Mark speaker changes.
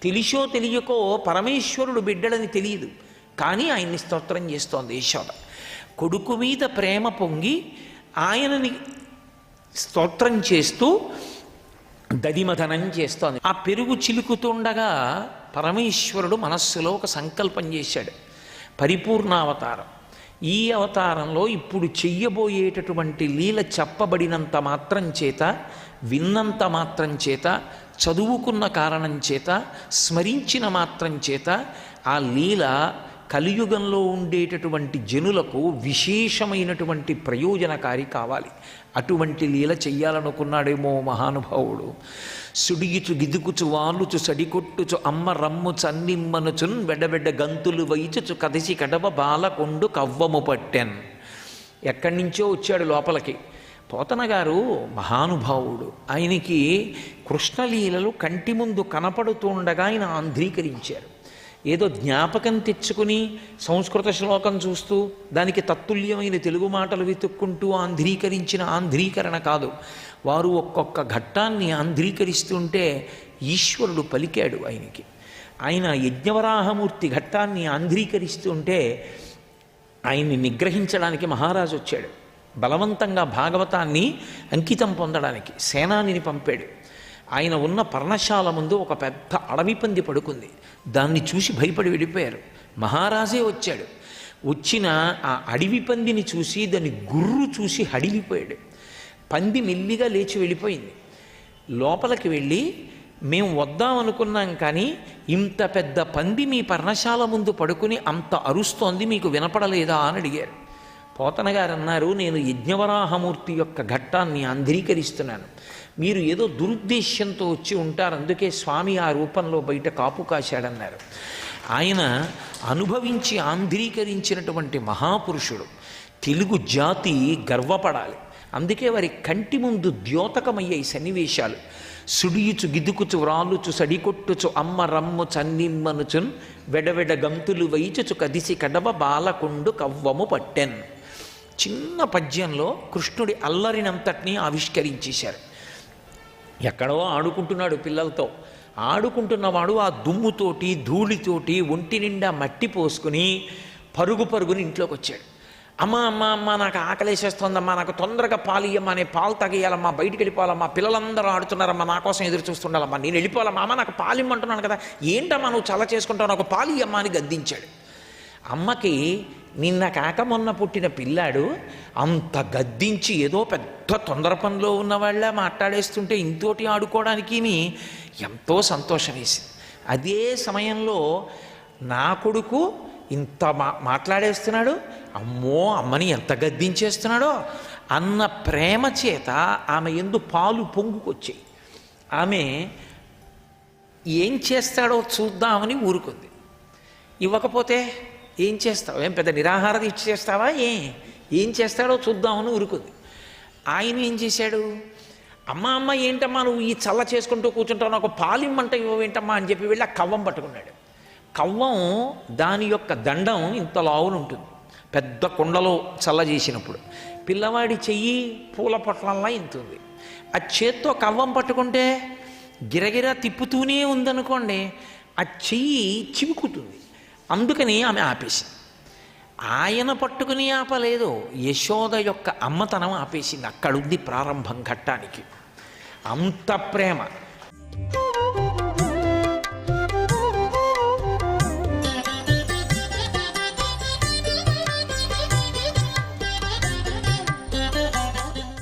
Speaker 1: తెలిసో తెలియకో పరమేశ్వరుడు బిడ్డలని తెలియదు, కానీ ఆయన్ని స్తోత్రం చేస్తోంది యశోద. కొడుకు మీద ప్రేమ పొంగి ఆయనని స్తోత్రం చేస్తూ దదిమథనం చేస్తోంది. ఆ పెరుగు చిలుకుతుండగా పరమేశ్వరుడు మనస్సులో ఒక సంకల్పం చేశాడు, పరిపూర్ణావతారం. ఈ అవతారంలో ఇప్పుడు చెయ్యబోయేటటువంటి లీల చెప్పబడినంత మాత్రం చేత, విన్నంత మాత్రం చేత, చదువుకున్న కారణం చేత, స్మరించిన మాత్రం చేత ఆ లీల కలియుగంలో ఉండేటటువంటి జనులకు విశేషమైనటువంటి ప్రయోజనకారి కావాలి. అటువంటి లీల చెయ్యాలనుకున్నాడేమో మహానుభావుడు. సుడిగిచు గిదుకుచు వాలుచు సడికొట్టుచు అమ్మ రమ్ము చన్నిమ్మనుచున్ వెడబెడ్డ గంతులు వైచుచు కదిసి కడవ బాలకొండు కవ్వము పట్టెన్. ఎక్కడి నుంచో వచ్చాడు లోపలికి. పోతన గారు మహానుభావుడు, ఆయనకి కృష్ణలీలలు కంటి ముందు కనపడుతుండగా ఆయన ఆంధ్రీకరించారు. ఏదో జ్ఞాపకం తెచ్చుకుని సంస్కృత శ్లోకం చూస్తూ దానికి తత్తుల్యమైన తెలుగు మాటలు వెతుక్కుంటూ ఆంధ్రీకరించిన ఆంధ్రీకరణ కాదు. వారు ఒక్కొక్క ఘట్టాన్ని ఆంధ్రీకరిస్తుంటే ఈశ్వరుడు పలికాడు ఆయనకి. ఆయన యజ్ఞవరాహమూర్తి ఘట్టాన్ని ఆంధ్రీకరిస్తుంటే ఆయన్ని నిగ్రహించడానికి మహారాజు వచ్చాడు. బలవంతంగా భాగవతాన్ని అంకితం పొందడానికి సేనానిని పంపాడు. ఆయన ఉన్న పర్ణశాల ముందు ఒక పెద్ద అడవి పంది పడుకుంది. దాన్ని చూసి భయపడి వెళ్ళిపోయారు. మహారాజే వచ్చాడు. వచ్చిన ఆ అడవి పందిని చూసి దాని గుర్రు చూసి హడిలిపోయాడు. పంది మెల్లిగా లేచి వెళ్ళిపోయింది. లోపలికి వెళ్ళి, మేము వద్దామనుకున్నాం కానీ ఇంత పెద్ద పంది మీ పర్ణశాల ముందు పడుకుని అంత అరుస్తోంది, మీకు వినపడలేదా అని అడిగారు. పోతన గారు అన్నారు, నేను యజ్ఞవరాహమూర్తి యొక్క ఘట్టాన్ని ఆంధ్రీకరిస్తున్నాను. మీరు ఏదో దురుద్దేశ్యంతో వచ్చి ఉంటారు, అందుకే స్వామి ఆ రూపంలో బయట కాపు కాశాడన్నారు. ఆయన అనుభవించి ఆంధ్రీకరించినటువంటి మహాపురుషుడు. తెలుగు జాతి గర్వపడాలి. అందుకే వారి కంటి ముందు ద్యోతకమయ్యాయి సన్నివేశాలు. సుడియుచు గిదుకుచు వ్రాలుచు సడికొట్టుచు అమ్మ రమ్ము చన్నిమ్మనుచున్ వెడవెడ గంతులు వైచుచు కదిసి కడవ బాలకొండు కవ్వము పట్టెన్. చిన్న పద్యంలో కృష్ణుడి అల్లరినంతటినీ ఆవిష్కరించేశారు. ఎక్కడో ఆడుకుంటున్నాడు పిల్లలతో. ఆడుకుంటున్నవాడు ఆ దుమ్ముతోటి ధూళితోటి ఒంటి నిండా మట్టి పోసుకుని పరుగుని ఇంట్లోకి వచ్చాడు. అమ్మ అమ్మ అమ్మ నాకు ఆకలేసేస్తోందమ్మా, నాకు తొందరగా పాలు ఇయ్యమ్మా, నేను పాలు తాగేయాలమ్మా, బయటికి వెళ్ళిపోవాలమ్మా, పిల్లలందరూ ఆడుతున్నారమ్మా, నా కోసం ఎదురు చూస్తుండాలమ్మా, నేను వెళ్ళిపోవాలమ్మా, అమ్మ నాకు పాలు ఇమ్మంటున్నాను కదా, ఏంటమ్మా నువ్వు చల్ల చేసుకుంటావు, నాకు పాలు ఇయ్యమ్మా అని గద్దించాడు. అమ్మకి నిన్న కాక మొన్న పుట్టిన పిల్లాడు అంత గద్దించి ఏదో పెద్ద తొందర పనిలో ఉన్నవాళ్ళ మాట్లాడేస్తుంటే ఇంతోటి ఆడుకోవడానికి ఎంతో సంతోషం వేసింది. అదే సమయంలో నా కొడుకు ఇంత మాట్లాడేస్తున్నాడు, అమ్మో అమ్మని ఎంత గద్దించేస్తున్నాడో అన్న ప్రేమ చేత ఆమె యందు పాలు పొంగుకొచ్చాయి. ఆమె ఏం చేస్తాడో చూద్దామని ఊరుకుంది. ఇవ్వకపోతే ఏం చేస్తావు, ఏం పెద్ద నిరాహార దీక్ష చేస్తావా, ఏం చేస్తాడో చూద్దామని ఊరుకుంది. ఆయన ఏం చేశాడు, అమ్మ అమ్మ ఏంటమ్మా నువ్వు ఈ చల్ల చేసుకుంటూ కూర్చుంటావు, నాకు పాలిమ్మంట ఇవ్వేంటమ్మా అని చెప్పి వెళ్ళి ఆ కవ్వం పట్టుకున్నాడు. కవ్వం దాని యొక్క దండం ఇంత లావును ఉంటుంది. పెద్ద కుండలో చల్ల చేసినప్పుడు పిల్లవాడి చెయ్యి పూల పొట్లంలా ఇంతుంది. ఆ చేత్తో కవ్వం పట్టుకుంటే గిరగిరా తిప్పుతూనే ఉందనుకోండి, ఆ చెయ్యి చివుకుతుంది. అందుకని ఆమె ఆపేసింది. ఆయన పట్టుకుని ఆపలేదు, యశోద యొక్క అమ్మతనం ఆపేసింది. అక్కడుంది ప్రారంభం ఘట్టానికి. అంత ప్రేమ.